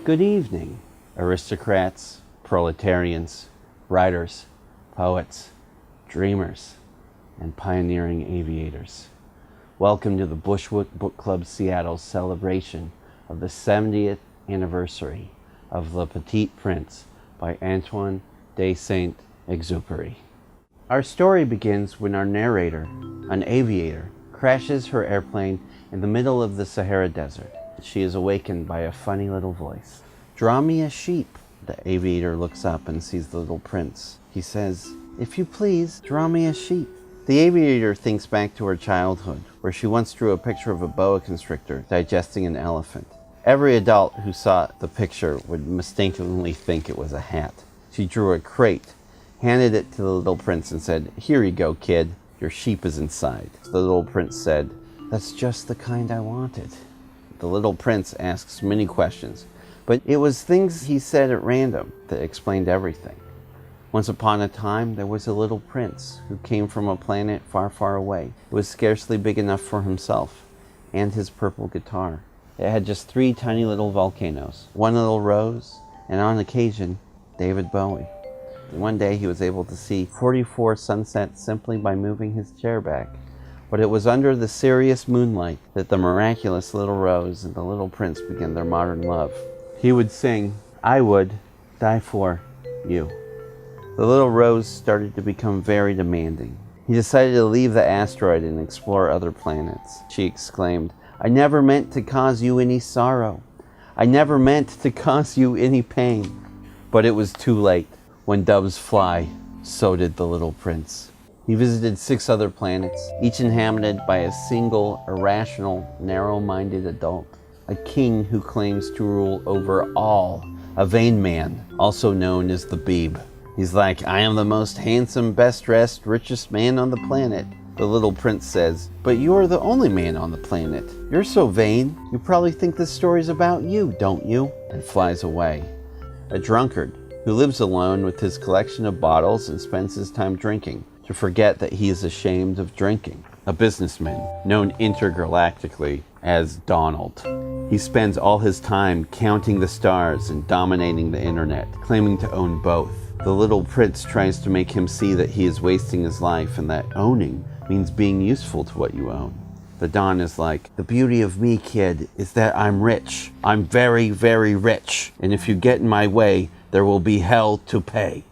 Good evening, aristocrats, proletarians, writers, poets, dreamers, and pioneering aviators. Welcome to the Bushwick Book Club Seattle's celebration of the 70th anniversary of Le Petit Prince by Antoine de Saint-Exupéry. Our story begins when our narrator, an aviator, crashes her airplane in the middle of the Sahara Desert. She is awakened by a funny little voice. "Draw me a sheep." The aviator looks up and sees the little prince. He says, "If you please, draw me a sheep." The aviator thinks back to her childhood, where she once drew a picture of a boa constrictor digesting an elephant. Every adult who saw the picture would mistakenly think it was a hat. She drew a crate, handed it to the little prince and said, "Here you go, kid. Your sheep is inside." The little prince said, "That's just the kind I wanted." The little prince asks many questions, but it was things he said at random that explained everything. Once upon a time, there was a little prince who came from a planet far, far away. It was scarcely big enough for himself and his purple guitar. It had just 3 tiny little volcanoes, 1 little rose, and on occasion, David Bowie. One day he was able to see 44 sunsets simply by moving his chair back. But it was under the serious moonlight that the miraculous little rose and the little prince began their modern love. He would sing, "I would die for you." The little rose started to become very demanding. He decided to leave the asteroid and explore other planets. She exclaimed, "I never meant to cause you any sorrow. I never meant to cause you any pain." But it was too late. When doves fly, so did the little prince. He visited 6 other planets, each inhabited by a single, irrational, narrow-minded adult. A king who claims to rule over all. A vain man, also known as the Beeb. He's like, "I am the most handsome, best-dressed, richest man on the planet." The little prince says, "But you're the only man on the planet. You're so vain, you probably think this story's about you, don't you?" And flies away. A drunkard who lives alone with his collection of bottles and spends his time drinking to forget that he is ashamed of drinking. A businessman known intergalactically as Donald. He spends all his time counting the stars and dominating the internet, claiming to own both. The little prince tries to make him see that he is wasting his life and that owning means being useful to what you own. The Don is like, "The beauty of me, kid, is that I'm rich. I'm very, very rich. And if you get in my way, there will be hell to pay."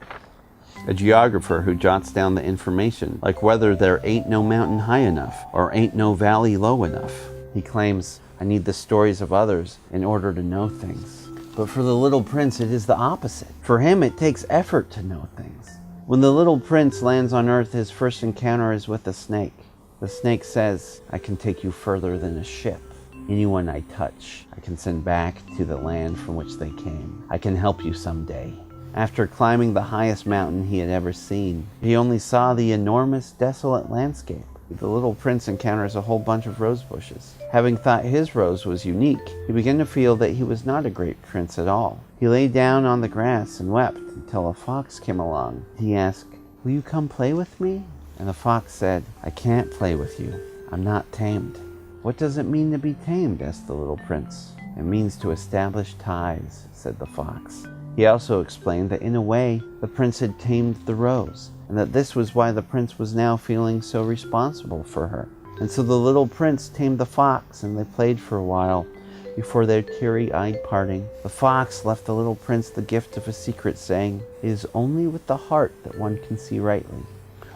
A geographer who jots down the information, like whether there ain't no mountain high enough or ain't no valley low enough. He claims, "I need the stories of others in order to know things." But for the little prince, it is the opposite. For him, it takes effort to know things. When the little prince lands on Earth, his first encounter is with a snake. The snake says, "I can take you further than a ship. Anyone I touch, I can send back to the land from which they came. I can help you someday." After climbing the highest mountain he had ever seen, he only saw the enormous, desolate landscape. The little prince encounters a whole bunch of rose bushes. Having thought his rose was unique, he began to feel that he was not a great prince at all. He lay down on the grass and wept until a fox came along. He asked, "Will you come play with me?" And the fox said, "I can't play with you. I'm not tamed." "What does it mean to be tamed?" asked the little prince. "It means to establish ties," said the fox. He also explained that in a way, the prince had tamed the rose, and that this was why the prince was now feeling so responsible for her. And so the little prince tamed the fox, and they played for a while before their teary-eyed parting. The fox left the little prince the gift of a secret, saying, "It is only with the heart that one can see rightly."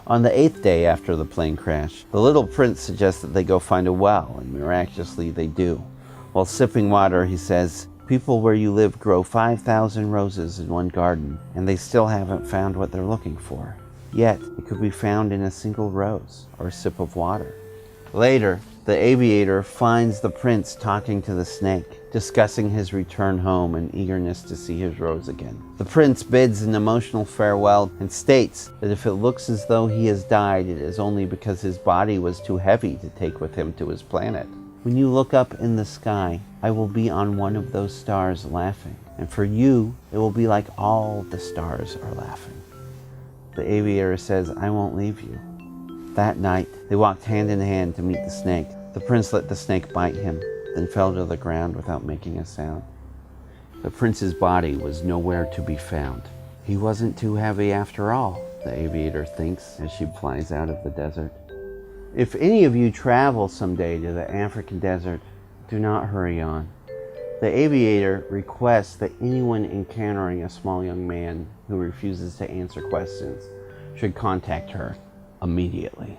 On the 8th day after the plane crash, the little prince suggests that they go find a well, and miraculously they do. While sipping water, he says, "People where you live grow 5,000 roses in one garden, and they still haven't found what they're looking for. Yet, it could be found in a single rose or a sip of water." Later, the aviator finds the prince talking to the snake, discussing his return home and eagerness to see his rose again. The prince bids an emotional farewell and states that if it looks as though he has died, it is only because his body was too heavy to take with him to his planet. "When you look up in the sky, I will be on one of those stars laughing, and for you, it will be like all the stars are laughing." The aviator says, "I won't leave you." That night, they walked hand in hand to meet the snake. The prince let the snake bite him, then fell to the ground without making a sound. The prince's body was nowhere to be found. He wasn't too heavy after all, the aviator thinks as she flies out of the desert. If any of you travel someday to the African desert, do not hurry on. The aviator requests that anyone encountering a small young man who refuses to answer questions should contact her immediately.